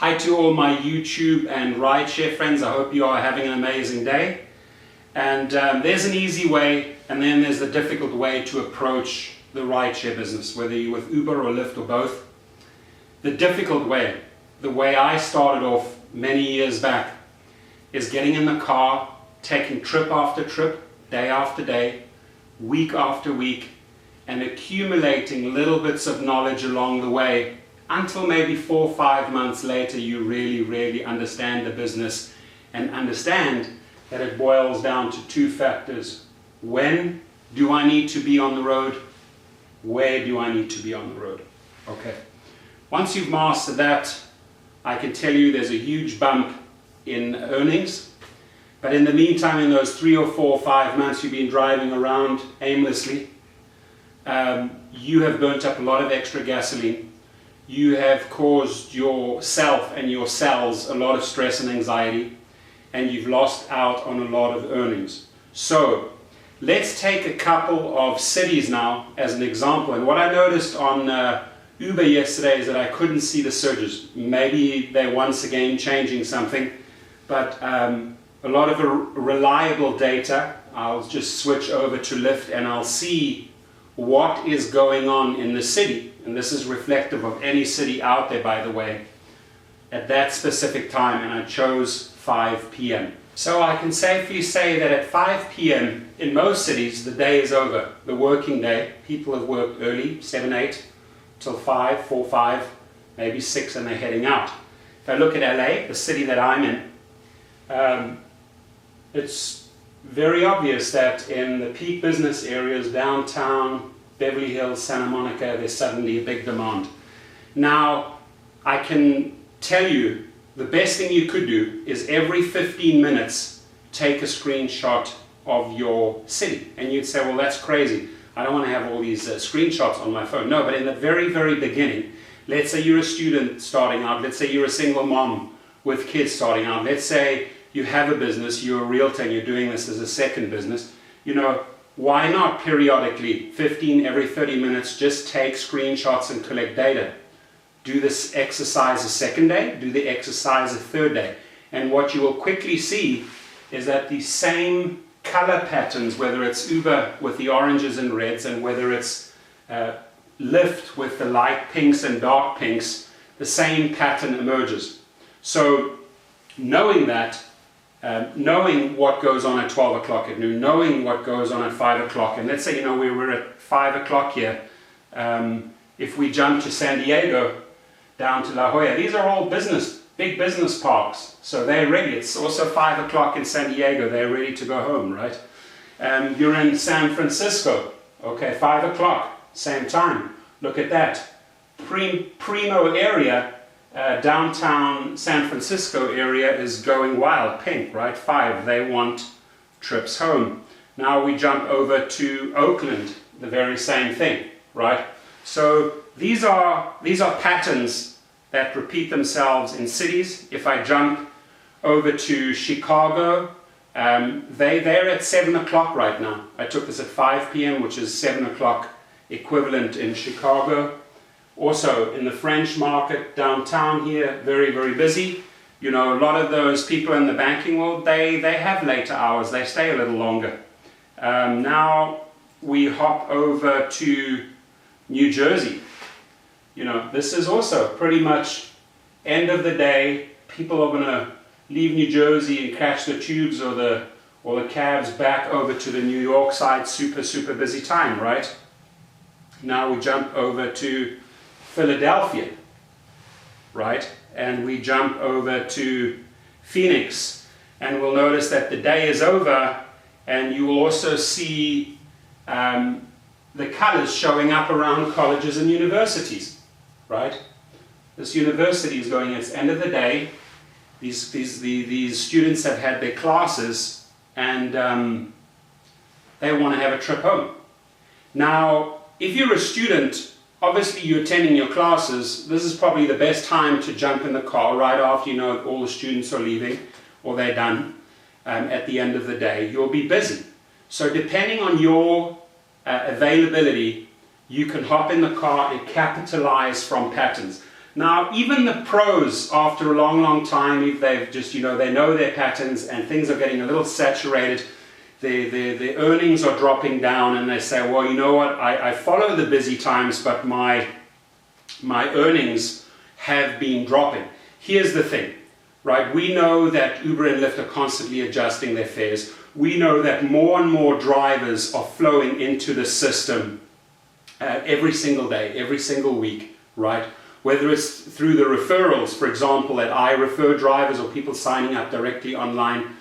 Hi to all my YouTube and Rideshare friends. I hope you are having an amazing day. And there's an easy way, and then there's the difficult way to approach the Rideshare business, whether you're with Uber or Lyft or both. The difficult way, the way I started off many years back, is getting in the car, taking trip after trip, day after day, week after week, and accumulating little bits of knowledge along the way until maybe 4 or 5 months later you really understand the business and understand that it boils down to two factors. When do I need to be on the road? Where do I need to be on the road? Okay. Once you've mastered that, I can tell you there's a huge bump in earnings. But in the meantime, in those 3 or 4 or 5 months you've been driving around aimlessly, you have burnt up a lot of extra gasoline. You have caused yourself and your cells a lot of stress and anxiety, and you've lost out on a lot of earnings. So let's take a couple of cities now as an example. And what I noticed on Uber yesterday is that I couldn't see the surges. Maybe they're once again changing something, but a lot of reliable data. I'll just switch over to Lyft and I'll see what is going on in the city. And this is reflective of any city out there, by the way, at that specific time, and I chose 5 p.m. So I can safely say that at 5 p.m. in most cities the day is over, the working day. People have worked early, 7, 8, till 5, 4, 5, maybe 6, and they're heading out. If I look at LA, the city that I'm in, it's very obvious that in the peak business areas, downtown, Beverly Hills, Santa Monica, there's suddenly a big demand. Now, I can tell you, the best thing you could do is every 15 minutes, take a screenshot of your city. And you'd say, well, that's crazy. I don't want to have all these screenshots on my phone. No, but in the very beginning, let's say you're a student starting out, let's say you're a single mom with kids starting out, let's say you have a business, you're a realtor and you're doing this as a second business, you know, why not periodically, 15 every 30 minutes, just take screenshots and collect data? Do this exercise a second day, do the exercise a third day. And what you will quickly see is that the same color patterns, whether it's Uber with the oranges and reds, and whether it's Lyft with the light pinks and dark pinks, the same pattern emerges. So knowing that, knowing what goes on at 12 o'clock at noon, knowing what goes on at 5 o'clock, and let's say, you know, we're at 5 o'clock here, if we jump to San Diego, down to La Jolla, these are all big business parks, so they're ready. It's also 5 o'clock in San Diego, they're ready to go home, right? You're in San Francisco, okay, 5 o'clock, same time, look at that. Primo area, downtown San Francisco area is going wild, pink, right? 5, they want trips home. Now we jump over to Oakland, the very same thing, right? So these are patterns that repeat themselves in cities. If I jump over to Chicago, they're at 7 o'clock right now. I took this at 5 p.m., which is 7 o'clock equivalent in Chicago. Also in the French market downtown here, very busy. You know, a lot of those people in the banking world, they have later hours, they stay a little longer. Now we hop over to New Jersey. You know, this is also pretty much end of the day. People are going to leave New Jersey and catch the tubes or the cabs back over to the New York side. Super busy time, right? Now we jump over to Philadelphia, right? And we jump over to Phoenix, and we'll notice that the day is over, and you will also see the colors showing up around colleges and universities, right? This university is going, it's end of the day, these students have had their classes, and they want to have a trip home. Now, if you're a student, obviously you're attending your classes, this is probably the best time to jump in the car right after you know all the students are leaving or they're done at the end of the day. You'll be busy. So depending on your availability, you can hop in the car and capitalize from patterns. Now, even the pros, after a long time, if they've just, they know their patterns and things are getting a little saturated, the earnings are dropping down, and they say, well, you know what, I follow the busy times, but my earnings have been dropping. Here's the thing, right? We know that Uber and Lyft are constantly adjusting their fares. We know that more and more drivers are flowing into the system every single day, every single week, right? Whether it's through the referrals, for example, that I refer drivers or people signing up directly online.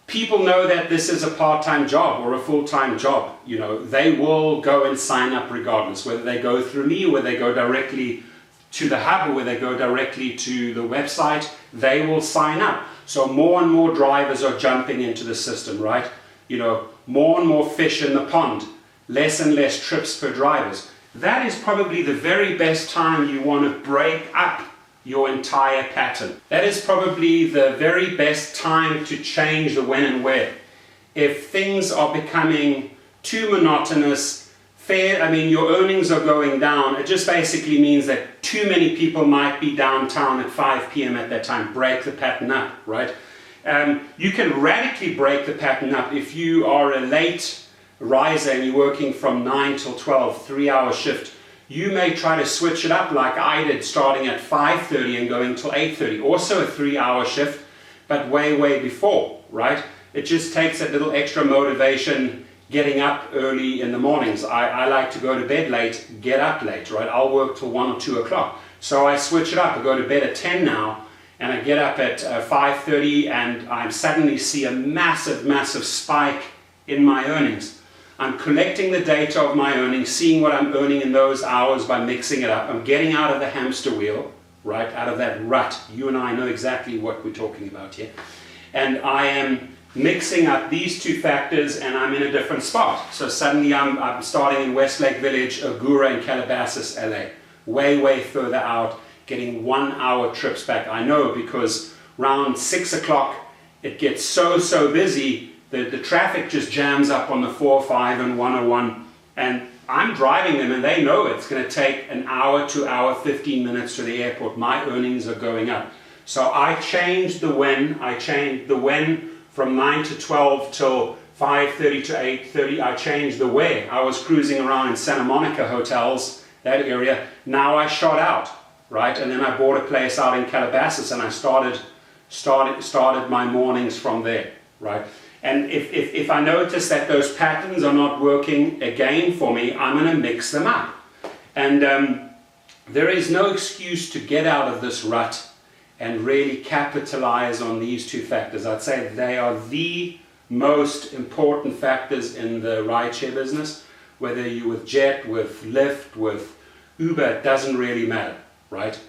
People know that this is a part-time job or a full-time job. They will go and sign up regardless, whether they go through me or whether they go directly to the hub or whether they go directly to the website, they will sign up. So more and more drivers are jumping into the system, right? More and more fish in the pond, less and less trips per drivers. That is probably the very best time you want to break up your entire pattern. That is probably the very best time to change the when and where. If things are becoming too monotonous, your earnings are going down, it just basically means that too many people might be downtown at 5 p.m. at that time. Break the pattern up, right? You can radically break the pattern up if you are a late riser and you're working from 9 till 12, 3-hour shift. You may try to switch it up like I did, starting at 5:30 and going till 8:30. Also a 3-hour shift, but way before, right? It just takes that little extra motivation getting up early in the mornings. I like to go to bed late, get up late, right? I'll work till 1 or 2 o'clock. So I switch it up. I go to bed at 10 now, and I get up at 5:30, and I suddenly see a massive spike in my earnings. I'm collecting the data of my earnings, seeing what I'm earning in those hours by mixing it up. I'm getting out of the hamster wheel, right? Out of that rut. You and I know exactly what we're talking about here. And I am mixing up these two factors, and I'm in a different spot. So suddenly I'm starting in Westlake Village, Agura, and Calabasas, LA. Way further out, getting 1-hour trips back. I know, because around 6 o'clock, it gets so busy. The traffic just jams up on the 405 and 101, and I'm driving them, and they know it's going to take an hour to hour, 15 minutes to the airport. My earnings are going up. So I changed the when. I changed the when from 9 to 12 till 5:30 to 8:30. I changed the where. I was cruising around in Santa Monica hotels, that area. Now I shot out, right? And then I bought a place out in Calabasas, and I started my mornings from there, right? And if I notice that those patterns are not working again for me, I'm going to mix them up. And there is no excuse to get out of this rut and really capitalize on these two factors. I'd say they are the most important factors in the rideshare business. Whether you're with Jet, with Lyft, with Uber, it doesn't really matter, right?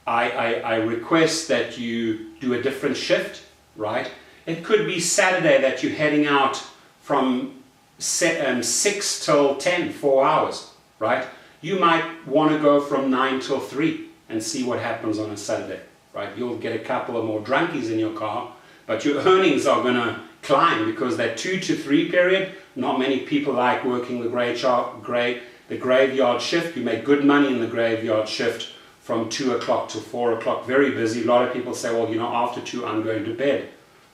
I request that you do a different shift, right? It could be Saturday that you're heading out from 6 till 10, 4 hours, right? You might want to go from 9 till 3 and see what happens on a Saturday, right? You'll get a couple of more drunkies in your car, but your earnings are going to climb, because that 2 to 3 period, not many people like working the graveyard shift. You make good money in the graveyard shift from 2 o'clock to 4 o'clock, very busy. A lot of people say, well, after 2 I'm going to bed.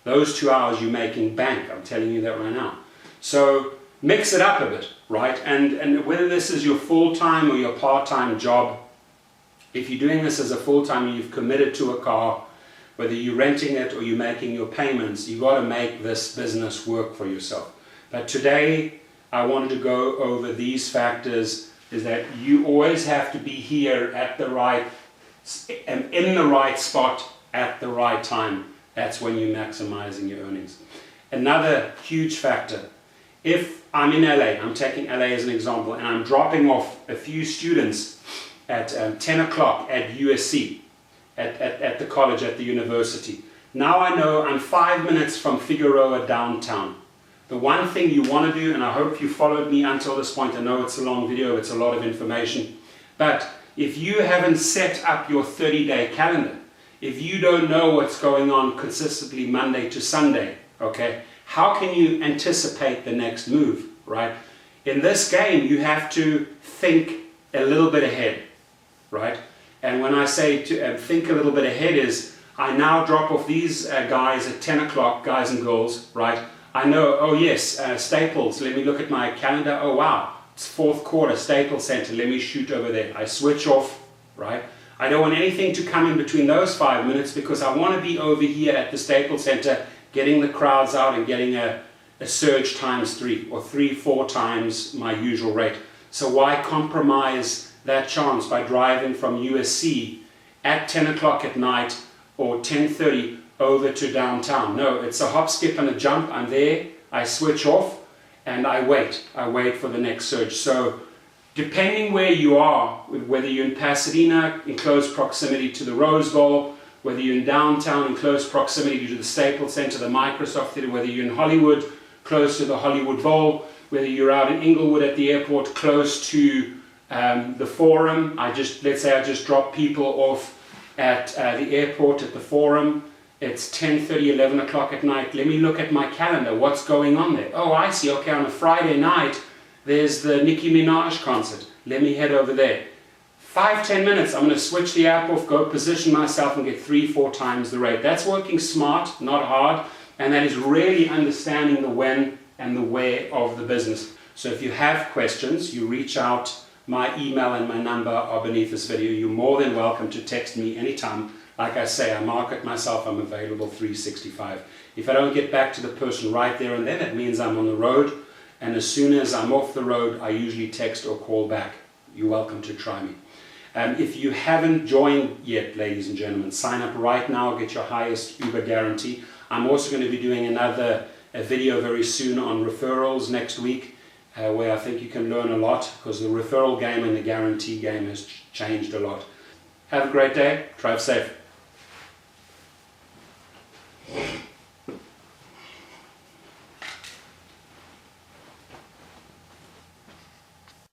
Those 2 hours you're making bank, I'm telling you that right now. So mix it up a bit, right? And whether this is your full-time or your part-time job, if you're doing this as a full-time and you've committed to a car, whether you're renting it or you're making your payments, you've got to make this business work for yourself. But today, I wanted to go over these factors, is that you always have to be here at the right, and in the right spot at the right time. That's when you're maximizing your earnings. Another huge factor, if I'm in LA, I'm taking LA as an example, and I'm dropping off a few students at 10 o'clock at USC, at the college, at the university. Now I know I'm 5 minutes from Figueroa downtown. The one thing you want to do, and I hope you followed me until this point, I know it's a long video, it's a lot of information, but if you haven't set up your 30-day calendar, if you don't know what's going on consistently Monday to Sunday, okay, how can you anticipate the next move, right? In this game, you have to think a little bit ahead, right? And when I say to think a little bit ahead is, I now drop off these guys at 10 o'clock, guys and girls, right? I know, oh yes, Staples, let me look at my calendar, oh wow, it's fourth quarter, Staples Center, let me shoot over there. I switch off, right? I don't want anything to come in between those 5 minutes because I want to be over here at the Staples Center getting the crowds out and getting a surge times 3 or 3-4 times my usual rate. So why compromise that chance by driving from USC at 10 o'clock at night or 10:30 over to downtown? No, it's a hop, skip and a jump. I'm there, I switch off and I wait for the next surge. So depending where you are, whether you're in Pasadena in close proximity to the Rose Bowl, whether you're in downtown in close proximity to the Staples Center, the Microsoft Theater, whether you're in Hollywood close to the Hollywood Bowl, whether you're out in Inglewood at the airport close to the Forum. Let's say I just drop people off at the airport at the Forum. It's 10:30, 11 o'clock at night. Let me look at my calendar. What's going on there? Oh, I see. Okay, on a Friday night, there's the Nicki Minaj concert. Let me head over there. 5-10 minutes, I'm going to switch the app off, go position myself and get 3-4 times the rate. That's working smart, not hard, and that is really understanding the when and the where of the business. So if you have questions, you reach out. My email and my number are beneath this video. You're more than welcome to text me anytime. Like I say, I market myself, I'm available 365. If I don't get back to the person right there and then, it means I'm on the road. And as soon as I'm off the road, I usually text or call back. You're welcome to try me. If you haven't joined yet, ladies and gentlemen, sign up right now, get your highest Uber guarantee. I'm also going to be doing a video very soon on referrals next week, where I think you can learn a lot because the referral game and the guarantee game has changed a lot. Have a great day. Drive safe.